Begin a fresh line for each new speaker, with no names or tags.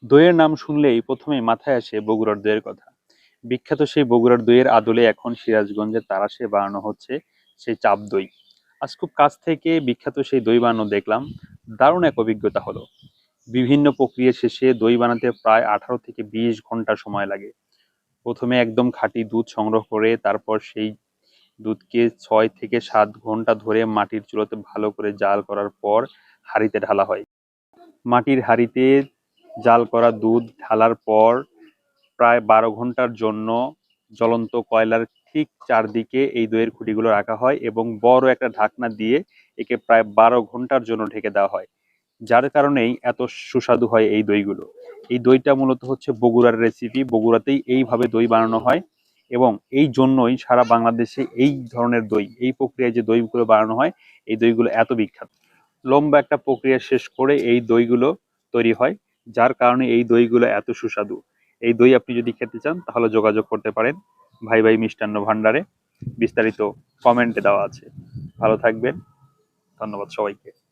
দইয়ের নাম শুনলেই প্রথমেই মাথায় আসে বগুড়ার দইয়ের কথা। বিখ্যাত সেই বগুড়ার দইয়ের আদলে এখন সিরাজগঞ্জের তারাশে বানানো হচ্ছে সেই চাপ দই। আজ খুব কাছ থেকে বিখ্যাত সেই দই বানানো দেখলাম। দারুণ এক অভিজ্ঞতা হলো। বিভিন্ন প্রক্রিয়া শেষে দই বানাতে প্রায় 18 থেকে 20 ঘন্টা সময় লাগে। প্রথমে একদম খাঁটি দুধ সংগ্রহ করে তারপর সেই দুধকে 6 থেকে 7 ঘন্টা ধরে মাটির চুলাতে ভালো করে জাল করার পর হাঁড়িতে ঢালা হয়। মাটির হাঁড়িতে জাল করা দুধ ঢালার পর প্রায় 12 ঘন্টার জন্য জ্বলন্ত কয়লার ঠিক চারদিকে এই দইয়ের খুঁটিগুলো রাখা হয় এবং বড় একটা ঢাকনা দিয়ে একে প্রায় 12 ঘন্টার জন্য ঢেকে দেওয়া হয়। যার কারণেই এত সুস্বাদু হয় এই দইগুলো। এই দইটা মূলত হচ্ছে বগুড়ার রেসিপি। বগুড়াতেই এইভাবে দই বানানো হয় এবং এই জন্যই সারা বাংলাদেশে এই ধরনের দই, এই প্রক্রিয়ায় যে দইগুলো বানানো হয়, এই দইগুলো এত বিখ্যাত। লম্বা একটা প্রক্রিয়া শেষ করে এই দইগুলো তৈরি হয়, যার কারণে এই দইগুলো এত সুস্বাদু। এই দই আপনি যদি খেতে চান তাহলে যোগাযোগ করতে পারেন ভাই ভাই মিষ্টান্ন ভান্ডারে। বিস্তারিত কমেন্টে দেওয়া আছে। ভালো থাকবেন। ধন্যবাদ সবাইকে।